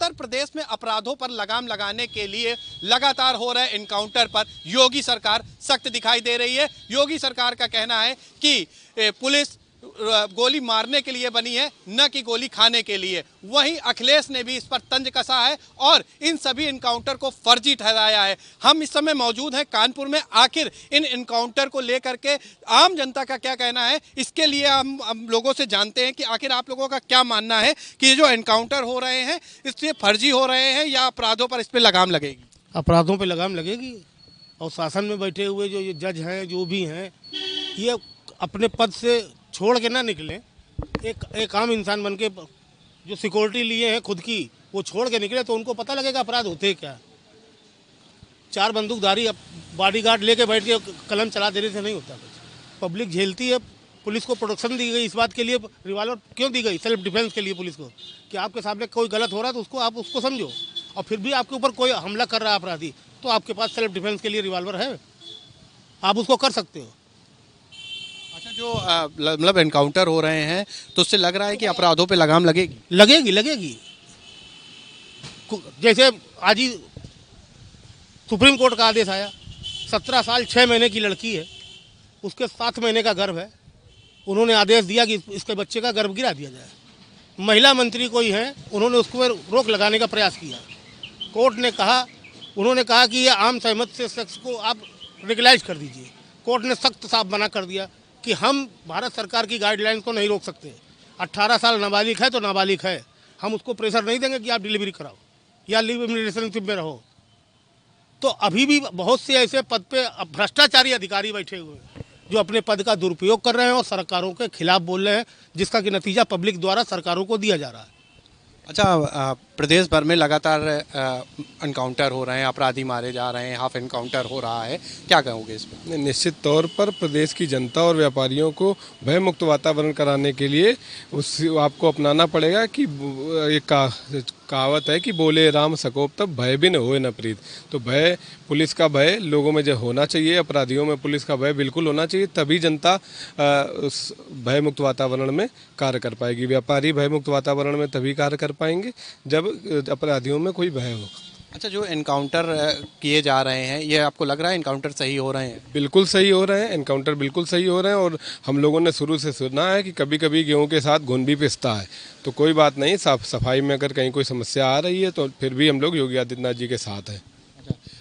उत्तर प्रदेश में अपराधों पर लगाम लगाने के लिए लगातार हो रहे एनकाउंटर पर योगी सरकार सख्त दिखाई दे रही है। योगी सरकार का कहना है कि पुलिस गोली मारने के लिए बनी है, न कि गोली खाने के लिए। वहीं अखिलेश ने भी इस पर तंज कसा है और इन सभी एनकाउंटर को फर्जी ठहराया है। हम इस समय मौजूद हैं कानपुर में। आखिर इन एनकाउंटर को लेकर के आम जनता का क्या कहना है, इसके लिए हम लोगों से जानते हैं कि आखिर आप लोगों का क्या मानना है कि ये जो एनकाउंटर हो रहे हैं इससे फर्जी हो रहे हैं या अपराधों पर इस पर लगाम लगेगी? अपराधों पर लगाम लगेगी और शासन में बैठे हुए जो ये जज हैं, जो भी हैं, ये अपने पद से छोड़ के ना निकले। एक आम इंसान बन के जो सिक्योरिटी लिए हैं खुद की, वो छोड़ के निकले तो उनको पता लगेगा अपराध होते क्या। चार बंदूकधारी बॉडीगार्ड लेके बैठ के कलम चला देने से नहीं होता कुछ। पब्लिक झेलती है। पुलिस को प्रोटेक्शन दी गई इस बात के लिए, रिवॉल्वर क्यों दी गई? सेल्फ डिफेंस के लिए पुलिस को, कि आपके सामने कोई गलत हो रहा है तो उसको आप उसको समझो, और फिर भी आपके ऊपर कोई हमला कर रहा है अपराधी, तो आपके पास सेल्फ डिफेंस के लिए रिवॉल्वर है, आप उसको कर सकते हो। अच्छा, जो मतलब एनकाउंटर हो रहे हैं तो उससे लग रहा है कि अपराधों पे लगाम लगेगी? लगेगी। जैसे आज ही सुप्रीम कोर्ट का आदेश आया, 17 साल 6 महीने की लड़की है, उसके 7 महीने का गर्भ है। उन्होंने आदेश दिया कि इसके बच्चे का गर्भ गिरा दिया जाए। महिला मंत्री कोई है, उन्होंने उसको रोक लगाने का प्रयास किया। कोर्ट ने कहा, उन्होंने कहा कि ये आम सहमत से शख्स को आप रेगुलाइज कर दीजिए। कोर्ट ने सख्त साफ मना कर दिया कि हम भारत सरकार की गाइडलाइन को नहीं रोक सकते। 18 साल नाबालिग है तो नाबालिग है, हम उसको प्रेशर नहीं देंगे कि आप डिलीवरी कराओ या लिव इन रिलेशनशिप में रहो। तो अभी भी बहुत से ऐसे पद पे भ्रष्टाचारी अधिकारी बैठे हुए हैं जो अपने पद का दुरुपयोग कर रहे हैं और सरकारों के खिलाफ बोल रहे हैं, जिसका कि नतीजा पब्लिक द्वारा सरकारों को दिया जा रहा है। अच्छा, प्रदेश भर में लगातार एनकाउंटर हो रहे हैं, अपराधी मारे जा रहे हैं, हाफ एनकाउंटर हो रहा है, क्या कहोगे इस पर? निश्चित तौर पर प्रदेश की जनता और व्यापारियों को भयमुक्त वातावरण कराने के लिए आपको अपनाना पड़ेगा कि एक कहावत है कि बोले राम सकोप तब भय भी न होए न प्रीत। तो भय, पुलिस का भय लोगों में जो होना चाहिए, अपराधियों में पुलिस का भय बिल्कुल होना चाहिए, तभी जनता उस भयमुक्त वातावरण में कार्य कर पाएगी। व्यापारी भयमुक्त वातावरण में तभी कार्य कर पाएंगे जब अपराधियों में कोई भय हो। अच्छा, जो एनकाउंटर किए जा रहे हैं, ये आपको लग रहा है एनकाउंटर सही हो रहे हैं? बिल्कुल सही हो रहे हैं, एनकाउंटर बिल्कुल सही हो रहे हैं। और हम लोगों ने शुरू से सुना है कि कभी कभी गेहूं के साथ घुन भी पिसता है, तो कोई बात नहीं। साफ सफाई में अगर कहीं कोई समस्या आ रही है तो फिर भी हम लोग योगी आदित्यनाथ जी के साथ हैं।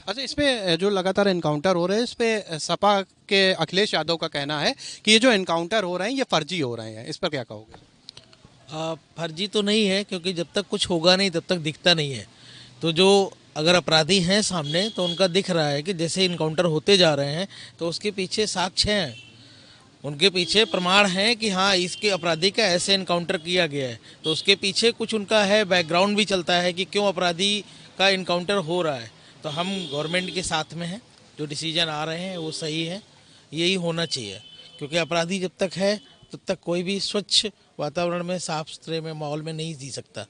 अच्छा, इसमें जो लगातार एनकाउंटर हो रहे हैं, इस पे सपा के अखिलेश यादव का कहना है कि ये जो एनकाउंटर हो रहे हैं ये फर्जी हो रहे हैं, इस पर क्या कहोगे? फर्जी तो नहीं है, क्योंकि जब तक कुछ होगा नहीं तब तक दिखता नहीं है। तो जो अगर अपराधी हैं सामने तो उनका दिख रहा है कि जैसे इनकाउंटर होते जा रहे हैं तो उसके पीछे साक्ष्य हैं, उनके पीछे प्रमाण हैं कि हाँ इसके अपराधी का ऐसे इनकाउंटर किया गया है। तो उसके पीछे कुछ उनका है, बैकग्राउंड भी चलता है कि क्यों अपराधी का इनकाउंटर हो रहा है। तो हम गवर्नमेंट के साथ में हैं, जो डिसीजन आ रहे हैं वो सही है, यही होना चाहिए। क्योंकि अपराधी जब तक है तब तक कोई भी स्वच्छ वातावरण में, साफ सुथरे में, माहौल में नहीं जी सकता।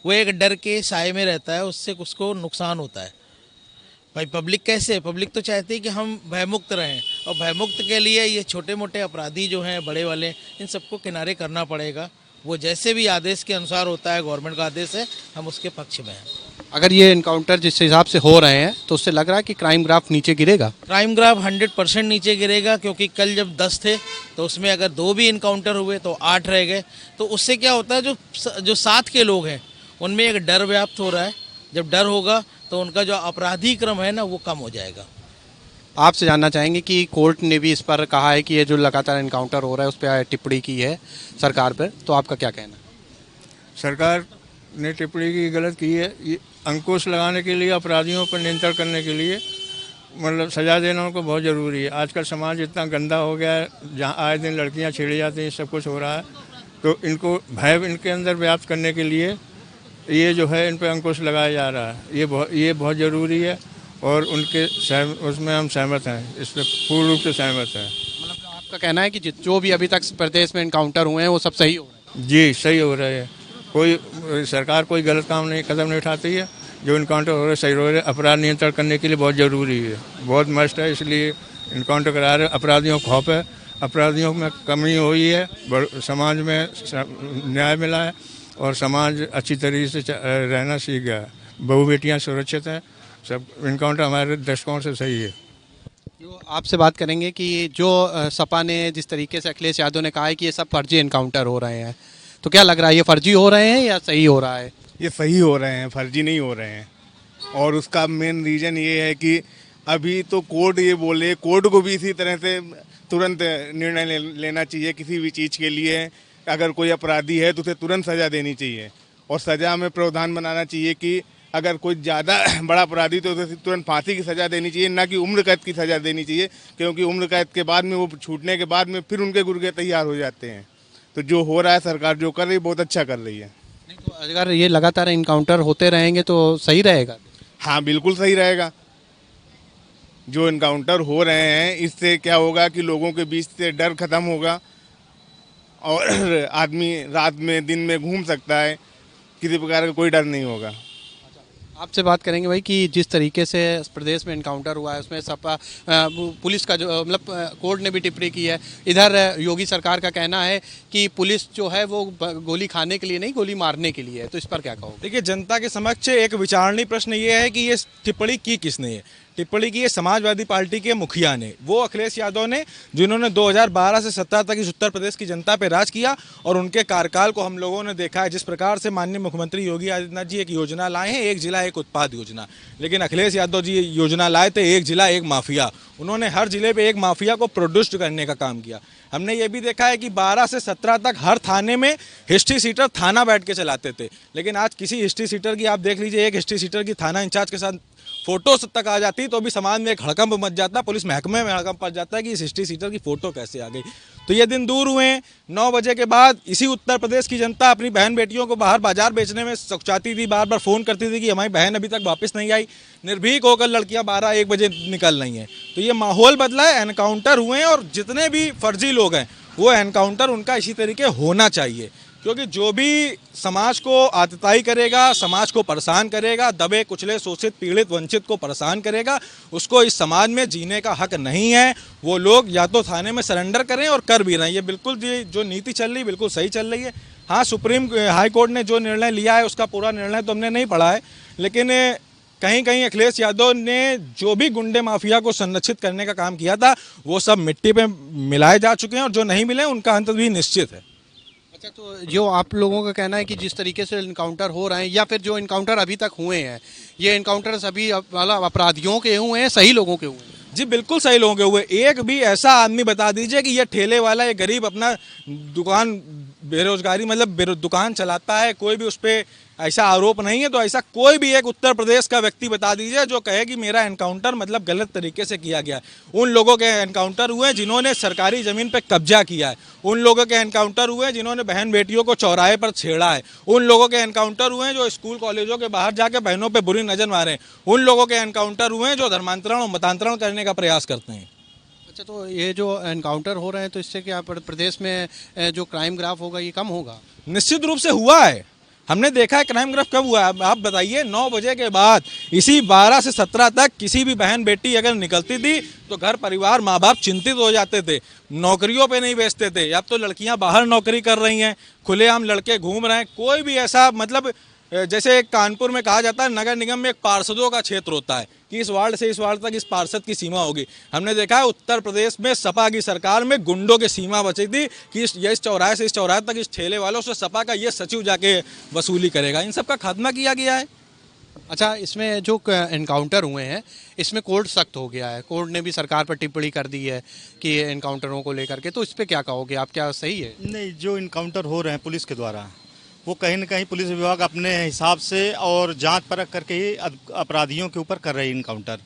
वो एक डर के साए में रहता है, उससे उसको नुकसान होता है। भाई पब्लिक कैसे? पब्लिक तो चाहती है कि हम भयमुक्त रहें, और भयमुक्त के लिए ये छोटे मोटे अपराधी जो हैं, बड़े वाले, इन सबको किनारे करना पड़ेगा। वो जैसे भी आदेश के अनुसार होता है, गवर्नमेंट का आदेश है, हम उसके पक्ष में हैं। अगर ये एनकाउंटर जिस हिसाब से हो रहे हैं तो उससे लग रहा है कि क्राइम ग्राफ नीचे गिरेगा? क्राइम ग्राफ 100% नीचे गिरेगा, क्योंकि कल जब 10 थे तो उसमें अगर 2 भी इनकाउंटर हुए तो 8 रह गए। तो उससे क्या होता है, जो साथ के लोग हैं उनमें एक डर व्याप्त हो रहा है। जब डर होगा तो उनका जो आपराधिक क्रम है ना, वो कम हो जाएगा। आपसे जानना चाहेंगे कि कोर्ट ने भी इस पर कहा है कि ये जो लगातार एनकाउंटर हो रहा है उस पर टिप्पणी की है सरकार पर, तो आपका क्या कहना है? सरकार ने टिप्पणी की गलत की है। ये अंकुश लगाने के लिए, अपराधियों पर नियंत्रण करने के लिए, मतलब सजा देना उनको बहुत ज़रूरी है। आजकल समाज इतना गंदा हो गया है, जहाँ आए दिन लड़कियाँ छेड़ी जाती हैं, सब कुछ हो रहा है। तो इनको भय इनके अंदर व्याप्त करने के लिए ये जो है इन पर अंकुश लगाया जा रहा है। ये बहुत ज़रूरी है और उनके उसमें हम सहमत हैं, इस पर पूर्ण रूप से सहमत हैं। मतलब आपका कहना है कि जो भी अभी तक प्रदेश में एनकाउंटर हुए हैं वो सब सही हो रहे हैं? जी, सही हो रहे हैं। कोई सरकार कोई गलत कदम नहीं उठाती है। जो इनकाउंटर हो रहे सही हो रहे। अपराध नियंत्रण करने के लिए बहुत ज़रूरी है, बहुत मस्ट है, इसलिए इनकाउंटर करा रहे। अपराधियों को खौफ है, अपराधियों में कमी हुई है, समाज में न्याय मिला है और समाज अच्छी तरीके से रहना सीख गया। बहू बेटियाँ सुरक्षित हैं, सब इनकाउंटर हमारे दृष्टिकोण से सही है। जो आपसे बात करेंगे कि जो सपा ने जिस तरीके से अखिलेश यादव ने कहा है कि ये सब फर्जी इनकाउंटर हो रहे हैं, तो क्या लग रहा है ये फर्जी हो रहे हैं या सही हो रहा है? ये सही हो रहे हैं, फर्जी नहीं हो रहे हैं। और उसका मेन रीज़न ये है कि अभी तो कोर्ट ये बोले, कोर्ट को भी इसी तरह से तुरंत निर्णय लेना चाहिए किसी भी चीज़ के लिए। अगर कोई अपराधी है तो उसे तुरंत सज़ा देनी चाहिए और सज़ा में प्रावधान बनाना चाहिए कि अगर कोई ज़्यादा बड़ा अपराधी तो उसे तुरंत फांसी की सज़ा देनी चाहिए, ना कि उम्र कैद की सज़ा देनी चाहिए, क्योंकि उम्र कैद के बाद में वो छूटने के बाद में फिर उनके गुर्गे तैयार हो जाते हैं। तो जो हो रहा है, सरकार जो कर रही है बहुत अच्छा कर रही है। नहीं तो अगर ये लगातार इनकाउंटर होते रहेंगे तो सही रहेगा? हाँ, बिल्कुल सही रहेगा। जो इनकाउंटर हो रहे हैं इससे क्या होगा कि लोगों के बीच से डर खत्म होगा और आदमी रात में दिन में घूम सकता है, किसी प्रकार का कोई डर नहीं होगा। आपसे बात करेंगे भाई कि जिस तरीके से प्रदेश में इनकाउंटर हुआ है उसमें सपा पुलिस का जो मतलब कोर्ट ने भी टिप्पणी की है। इधर योगी सरकार का कहना है कि पुलिस जो है वो गोली खाने के लिए नहीं, गोली मारने के लिए है। तो इस पर क्या कहोगे? देखिए, जनता के समक्ष एक विचारणीय प्रश्न ये है कि ये टिप्पणी की किसने है। टिप्पणी की है समाजवादी पार्टी के मुखिया ने, वो अखिलेश यादव ने, जिन्होंने 2012 से 17 तक इस उत्तर प्रदेश की जनता पर राज किया। और उनके कार्यकाल को हम लोगों ने देखा है, जिस प्रकार से माननीय मुख्यमंत्री योगी आदित्यनाथ जी एक योजना लाए हैं, एक जिला एक उत्पाद योजना। लेकिन अखिलेश यादव जी योजना लाए थे एक जिला एक माफिया। उन्होंने हर जिले पे एक माफिया को प्रोड्यूस करने का काम किया। हमने ये भी देखा है कि 12 से 17 तक हर थाने में हिस्ट्री सीटर थाना बैठ के चलाते थे। लेकिन आज किसी हिस्ट्री सीटर की आप देख लीजिए, एक हिस्ट्री सीटर की थाना इंचार्ज के साथ फोटो तक आ जाती तो भी समाज में एक हड़कंप मच जाता, पुलिस महकमे में हड़कंप पड़ जाता है कि इस हिस्ट्री सीटर की फोटो कैसे आ गई। तो ये दिन दूर हुए। 9 बजे के बाद इसी उत्तर प्रदेश की जनता अपनी बहन बेटियों को बाहर बाजार बेचने में चाहती थी, बार बार फ़ोन करती थी कि हमारी बहन अभी तक वापस नहीं आई। निर्भीक होकर लड़कियां 12-1 बजे निकल रही हैं। तो ये माहौल बदला है, एनकाउंटर हुए हैं और जितने भी फर्जी लोग हैं वो एनकाउंटर उनका इसी तरीके होना चाहिए। क्योंकि जो भी समाज को आतताई करेगा, समाज को परेशान करेगा, दबे कुचले शोषित पीड़ित वंचित को परेशान करेगा, उसको इस समाज में जीने का हक नहीं है। वो लोग या तो थाने में सरेंडर करें और कर भी रहे हैं। ये बिल्कुल जो नीति चल रही बिल्कुल सही चल रही है। हाँ, सुप्रीम हाई कोर्ट ने जो निर्णय लिया है उसका पूरा निर्णय तो हमने नहीं पढ़ा है, लेकिन कहीं कहीं अखिलेश यादव ने जो भी गुंडे माफिया को संरक्षित करने का काम किया था वो सब मिट्टी पे मिलाए जा चुके हैं और जो नहीं मिले उनका अंत भी निश्चित है। अच्छा, तो जो आप लोगों का कहना है कि जिस तरीके से इनकाउंटर हो रहे हैं या फिर जो इनकाउंटर अभी तक हुए हैं, ये इनकाउंटर सभी मतलब अपराधियों के हुए हैं, सही लोगों के हुए हैं? जी बिल्कुल सही लोगों के हुए। एक भी ऐसा आदमी बता दीजिए कि ये ठेले वाला, ये गरीब अपना दुकान बेरोजगारी मतलब दुकान चलाता है, कोई भी उस पर ऐसा आरोप नहीं है। तो ऐसा कोई भी एक उत्तर प्रदेश का व्यक्ति बता दीजिए जो कहे कि मेरा एनकाउंटर मतलब गलत तरीके से किया गया है। उन लोगों के एनकाउंटर हुए हैं जिन्होंने सरकारी ज़मीन पर कब्जा किया है। उन लोगों के एनकाउंटर हुए हैं जिन्होंने बहन बेटियों को चौराहे पर छेड़ा है। उन लोगों के एनकाउंटर हुए हैं जो स्कूल कॉलेजों के बाहर जाकर बहनों पर बुरी नज़र मारे। उन लोगों के एनकाउंटर हुए हैं जो धर्मांतरण और मतांतरण करने का प्रयास करते हैं। अच्छा, तो ये जो एनकाउंटर हो रहे हैं तो इससे क्या प्रदेश में जो क्राइम ग्राफ होगा ये कम होगा? निश्चित रूप से हुआ है। हमने देखा है क्राइम ग्राफ कब हुआ है। आप बताइए, 9 बजे के बाद इसी 12 से 17 तक किसी भी बहन बेटी अगर निकलती थी तो घर परिवार माँ बाप चिंतित हो जाते थे, नौकरियों पे नहीं भेजते थे। अब तो लड़कियां बाहर नौकरी कर रही हैं, खुलेआम लड़के घूम रहे हैं। कोई भी ऐसा मतलब जैसे कानपुर में कहा जाता है नगर निगम में एक पार्षदों का क्षेत्र होता है कि इस वार्ड से इस वार्ड तक इस पार्षद की सीमा होगी। हमने देखा है उत्तर प्रदेश में सपा की सरकार में गुंडों की सीमा बची थी कि इस चौराहे से इस चौराहे तक इस ठेले वालों से सपा का ये सचिव जाके वसूली करेगा। इन सब का खात्मा किया गया है। अच्छा, इसमें जो एनकाउंटर हुए हैं इसमें कोर्ट सख्त हो गया है, कोर्ट ने भी सरकार पर टिप्पणी कर दी है कि एनकाउंटरों को लेकर के, तो इस पर क्या कहोगे आप, क्या सही है? नहीं, जो इनकाउंटर हो रहे हैं पुलिस के द्वारा वो कहीं न कहीं पुलिस विभाग अपने हिसाब से और जांच परख करके ही अपराधियों के ऊपर कर रही है इनकाउंटर।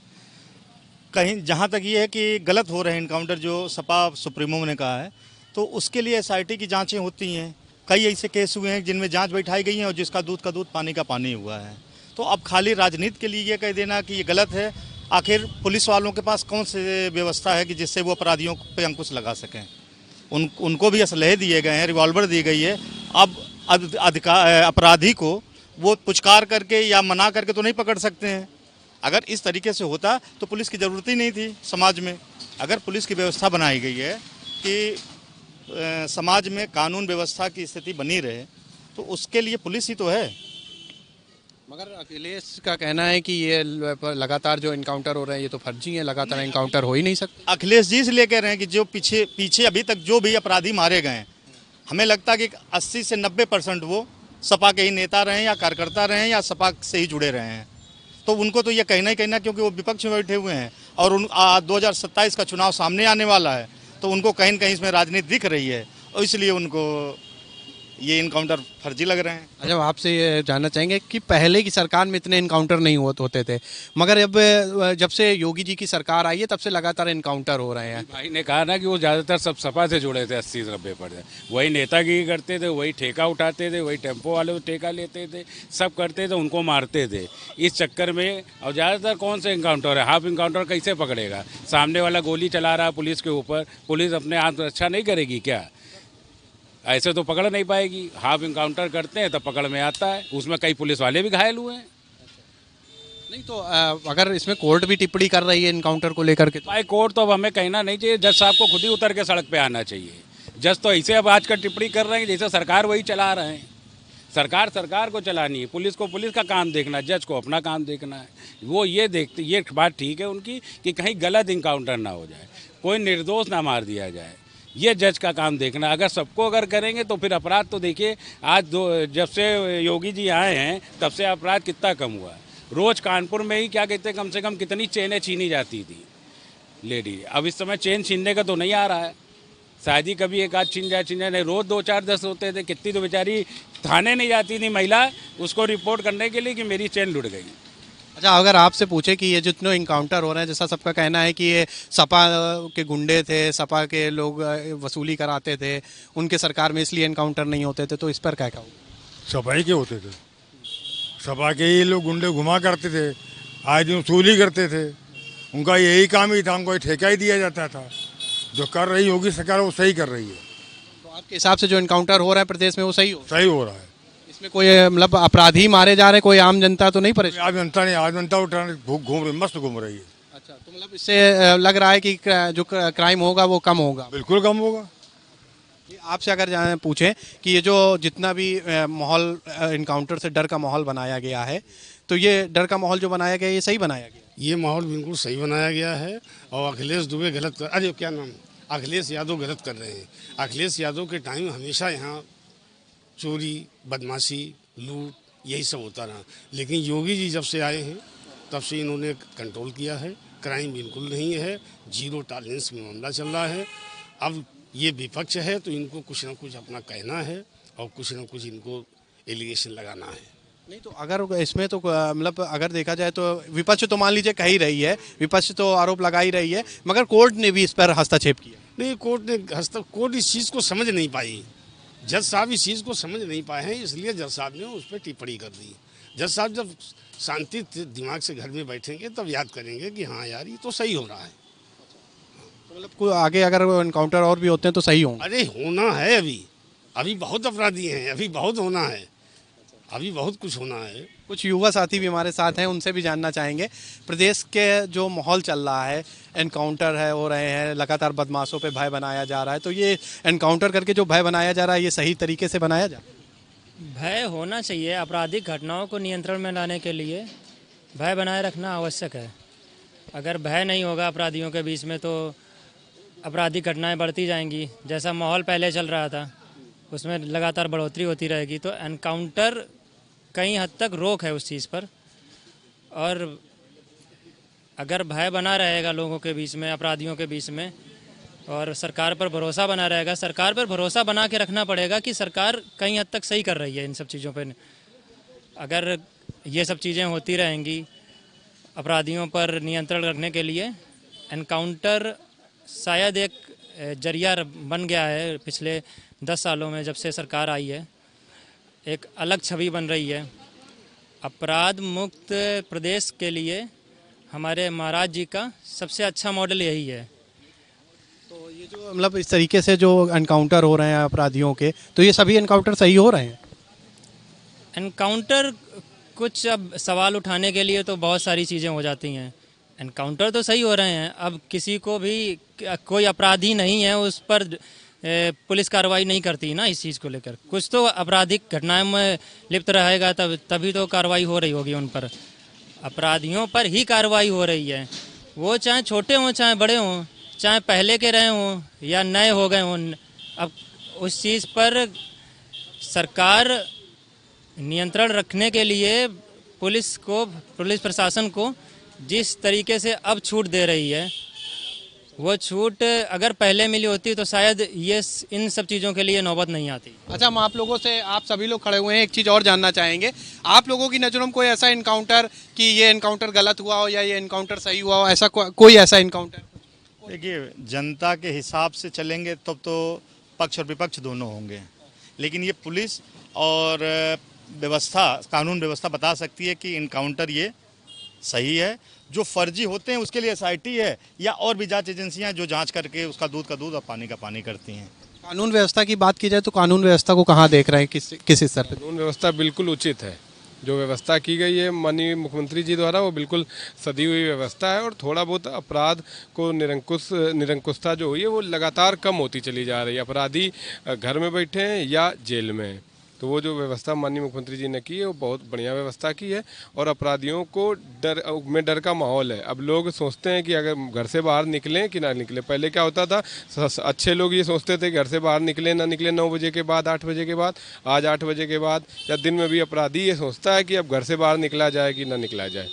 कहीं जहां तक ये है कि गलत हो रहे हैं इनकाउंटर जो सपा सुप्रीमो ने कहा है, तो उसके लिए SIT की जांचें होती हैं। कई ऐसे केस हुए हैं जिनमें जांच बैठाई गई है और जिसका दूध का दूध पानी का पानी हुआ है। तो अब खाली राजनीति के लिए ये कह देना कि ये गलत है, आखिर पुलिस वालों के पास कौन सी व्यवस्था है कि जिससे वो अपराधियों पर अंकुश लगा सकें? उनको भी असलहे दिए गए हैं, रिवॉल्वर दी गई है। अब अपराधी को वो पुचकार करके या मना करके तो नहीं पकड़ सकते हैं। अगर इस तरीके से होता तो पुलिस की ज़रूरत ही नहीं थी समाज में। अगर पुलिस की व्यवस्था बनाई गई है कि समाज में कानून व्यवस्था की स्थिति बनी रहे, तो उसके लिए पुलिस ही तो है। मगर अखिलेश का कहना है कि ये लगातार जो इनकाउंटर हो रहे हैं ये तो फर्जी है, लगातार इनकाउंटर हो ही नहीं सकते। अखिलेश जी इसलिए कह रहे हैं कि जो पीछे अभी तक जो भी अपराधी मारे गए हैं, हमें लगता है कि 80 से 90% वो सपा के ही नेता रहे हैं या कार्यकर्ता रहे हैं या सपा से ही जुड़े रहे हैं। तो उनको तो ये कहना ही कहना, क्योंकि वो विपक्ष में बैठे हुए हैं और 2027 का चुनाव सामने आने वाला है, तो उनको कहीं न कहीं इसमें राजनीति दिख रही है और इसलिए उनको ये इनकाउंटर फर्जी लग रहे हैं। अच्छा, आपसे ये जानना चाहेंगे कि पहले की सरकार में इतने इनकाउंटर नहीं होते थे, मगर अब जब से योगी जी की सरकार आई है तब से लगातार इनकाउंटर हो रहे हैं। भाई ने कहा ना कि वो ज़्यादातर सब सपा से जुड़े थे, 80-90%। वही नेतागिरी करते थे, वही ठेका उठाते थे, वही टेम्पो वाले ठेका लेते थे, सब करते थे, उनको मारते थे। इस चक्कर में और ज़्यादातर कौन से इनकाउंटर है, हाफ इनकाउंटर कैसे पकड़ेगा? सामने वाला गोली चला रहा है पुलिस के ऊपर, पुलिस अपने आत्मरक्षा नहीं करेगी क्या? ऐसे तो पकड़ नहीं पाएगी। हाफ इनकाउंटर करते हैं तब पकड़ में आता है, उसमें कई पुलिस वाले भी घायल हुए हैं। नहीं तो अगर इसमें कोर्ट भी टिप्पणी कर रही है इनकाउंटर को लेकर के, भाई कोर्ट तो अब हमें कहना नहीं चाहिए, जज साहब को खुद ही उतर के सड़क पे आना चाहिए। जज तो ऐसे अब आजकल टिप्पणी कर रहे हैं जैसे सरकार वही चला रहे हैं। सरकार को चलानी है, पुलिस को पुलिस का काम देखना है, जज को अपना काम देखना है। वो ये देखते, ये बात ठीक है उनकी कि कहीं गलत इनकाउंटर ना हो जाए, कोई निर्दोष ना मार दिया जाए, ये जज का काम देखना। अगर सबको अगर करेंगे तो फिर अपराध तो देखिए आज जब से योगी जी आए हैं तब से अपराध कितना कम हुआ है। रोज़ कानपुर में ही क्या कहते हैं कम से कम कितनी चेनें छीनी जाती थी लेडी, अब इस समय चेन छीनने का तो नहीं आ रहा है। शायद ही कभी एक आध छीन जाए नहीं, रोज़ 2-4-10 होते थे। कितनी तो बेचारी थाने नहीं जाती थी महिला उसको रिपोर्ट करने के लिए कि मेरी चेन लुट गई। अच्छा, अगर आपसे पूछे कि ये जितने इनकाउंटर हो रहे हैं, जैसा सबका कहना है कि ये सपा के गुंडे थे, सपा के लोग वसूली कराते थे, उनके सरकार में इसलिए इनकाउंटर नहीं होते थे, तो इस पर क्या कहूँ? सपा के होते थे, सपा के ही लोग गुंडे घुमा करते थे, आज दिन वसूली करते थे, उनका यही काम ही था, उनको ठेका ही दिया जाता था। जो कर रही होगी सरकार वो सही कर रही है। तो आपके हिसाब से जो इनकाउंटर हो रहा है प्रदेश में वो सही हो रहा है। इसमें कोई मतलब अपराधी मारे जा रहे हैं, कोई आम जनता तो नहीं परेशान? आम जनता नहीं, आम जनता उठाने घूम रही, मस्त घूम रही है। अच्छा, तो मतलब इससे लग रहा है कि जो क्राइम होगा वो कम होगा? बिल्कुल कम होगा। आपसे अगर पूछें कि ये जो जितना भी माहौल इनकाउंटर से डर का माहौल बनाया गया है, तो ये डर का माहौल जो बनाया गया ये सही बनाया गया? ये माहौल बिल्कुल सही बनाया गया है और अखिलेश दुबे गलत कर, अरे क्या नाम, अखिलेश यादव गलत कर रहे हैं। अखिलेश यादव के टाइम हमेशा यहाँ चोरी, बदमाशी, लूट यही सब होता रहा, लेकिन योगी जी जब से आए हैं तब से इन्होंने कंट्रोल किया है। क्राइम बिल्कुल नहीं है, 0 टॉलरेंस में मामला चल रहा है। अब ये विपक्ष है तो इनको कुछ ना कुछ अपना कहना है और कुछ ना कुछ इनको एलिगेशन लगाना है। नहीं तो अगर इसमें तो मतलब अगर देखा जाए तो विपक्ष तो मान लीजिए कह ही रही है, विपक्ष तो आरोप लगा ही रही है, मगर कोर्ट ने भी इस पर हस्तक्षेप किया। नहीं, कोर्ट इस चीज़ को समझ नहीं पाई, जज साहब इस चीज़ को समझ नहीं पाए हैं, इसलिए जज साहब ने उस पर टिप्पणी कर दी। जज साहब जब शांति दिमाग से घर में बैठेंगे तब याद करेंगे कि हाँ यार ये तो सही हो रहा है। तो मतलब आगे अगर इनकाउंटर और भी होते हैं तो सही होंगे? अरे होना है, अभी बहुत अपराधी हैं, अभी बहुत होना है, अभी बहुत कुछ होना है। कुछ युवा साथी भी हमारे साथ हैं, उनसे भी जानना चाहेंगे। प्रदेश के जो माहौल चल रहा है, एनकाउंटर है हो रहे हैं, लगातार बदमाशों पे भय बनाया जा रहा है, तो ये एनकाउंटर करके जो भय बनाया जा रहा है ये सही तरीके से बनाया जा रहा है? भय होना चाहिए। आपराधिक घटनाओं को नियंत्रण में लाने के लिए भय बनाए रखना आवश्यक है। अगर भय नहीं होगा अपराधियों के बीच में तो आपराधिक घटनाएं बढ़ती जाएंगी। जैसा माहौल पहले चल रहा था उसमें लगातार बढ़ोतरी होती रहेगी, तो एनकाउंटर कई हद तक रोक है उस चीज़ पर। और अगर भय बना रहेगा लोगों के बीच में, अपराधियों के बीच में, और सरकार पर भरोसा बना रहेगा, सरकार पर भरोसा बना के रखना पड़ेगा कि सरकार कई हद तक सही कर रही है इन सब चीज़ों पर। अगर ये सब चीज़ें होती रहेंगी, अपराधियों पर नियंत्रण रखने के लिए एनकाउंटर शायद एक जरिया बन गया है। पिछले 10 सालों में जब से सरकार आई है एक अलग छवि बन रही है। अपराध मुक्त प्रदेश के लिए हमारे महाराज जी का सबसे अच्छा मॉडल यही है। तो ये जो मतलब इस तरीके से जो एनकाउंटर हो रहे हैं अपराधियों के, तो ये सभी एनकाउंटर सही हो रहे हैं? एनकाउंटर कुछ अब सवाल उठाने के लिए तो बहुत सारी चीज़ें हो जाती हैं। एनकाउंटर तो सही हो रहे हैं। अब किसी को भी कोई अपराधी नहीं है उस पर पुलिस कार्रवाई नहीं करती ना इस चीज़ को लेकर। कुछ तो आपराधिक घटनाएं में लिप्त रहेगा तभी तो कार्रवाई हो रही होगी उन पर। अपराधियों पर ही कार्रवाई हो रही है, वो चाहे छोटे हों चाहे बड़े हों, चाहे पहले के रहे हों या नए हो गए हों। अब उस चीज़ पर सरकार नियंत्रण रखने के लिए पुलिस प्रशासन को जिस तरीके से अब छूट दे रही है, वो छूट अगर पहले मिली होती तो शायद ये इन सब चीज़ों के लिए नौबत नहीं आती। अच्छा, हम आप लोगों से, आप सभी लोग खड़े हुए हैं, एक चीज़ और जानना चाहेंगे। आप लोगों की नज़रों में कोई ऐसा इनकाउंटर कि ये इनकाउंटर गलत हुआ हो या ये इनकाउंटर सही हुआ हो, ऐसा कोई ऐसा इनकाउंटर? देखिए, जनता के हिसाब से चलेंगे तब तो पक्ष और विपक्ष दोनों होंगे, लेकिन ये पुलिस और व्यवस्था, कानून व्यवस्था बता सकती है कि इनकाउंटर ये सही है। जो फर्जी होते हैं उसके लिए SIT है या और भी जांच एजेंसियां जो जांच करके उसका दूध का दूध और पानी का पानी करती हैं। कानून व्यवस्था की बात की जाए तो कानून व्यवस्था को कहाँ देख रहे हैं, किस स्तर पर? कानून व्यवस्था बिल्कुल उचित है। जो व्यवस्था की गई है माननीय मुख्यमंत्री जी द्वारा, वो बिल्कुल सदी हुई व्यवस्था है। और थोड़ा बहुत अपराध को निरंकुशता जो हुई है वो लगातार कम होती चली जा रही है। अपराधी घर में बैठे हैं या जेल में हैं, तो वो जो व्यवस्था माननीय मुख्यमंत्री जी ने की है वो बहुत बढ़िया व्यवस्था की है। और अपराधियों को डर का माहौल है। अब लोग सोचते हैं कि अगर घर से बाहर निकलें कि ना निकलें। पहले क्या होता था, अच्छे लोग ये सोचते थे घर से बाहर निकले ना निकले 9 बजे के बाद, 8 बजे के बाद। आज 8 बजे के बाद या दिन में भी अपराधी ये सोचता है कि अब घर से बाहर निकला जाए कि ना निकला जाए।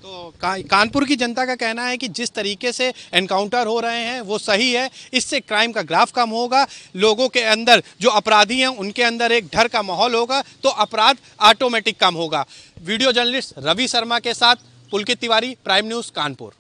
तो कानपुर की जनता का कहना है कि जिस तरीके से एनकाउंटर हो रहे हैं वो सही है, इससे क्राइम का ग्राफ कम होगा, लोगों के अंदर जो अपराधी हैं उनके अंदर एक डर का माहौल होगा, तो अपराध ऑटोमेटिक कम होगा। वीडियो जर्नलिस्ट रवि शर्मा के साथ पुलकित तिवारी, प्राइम न्यूज़, कानपुर।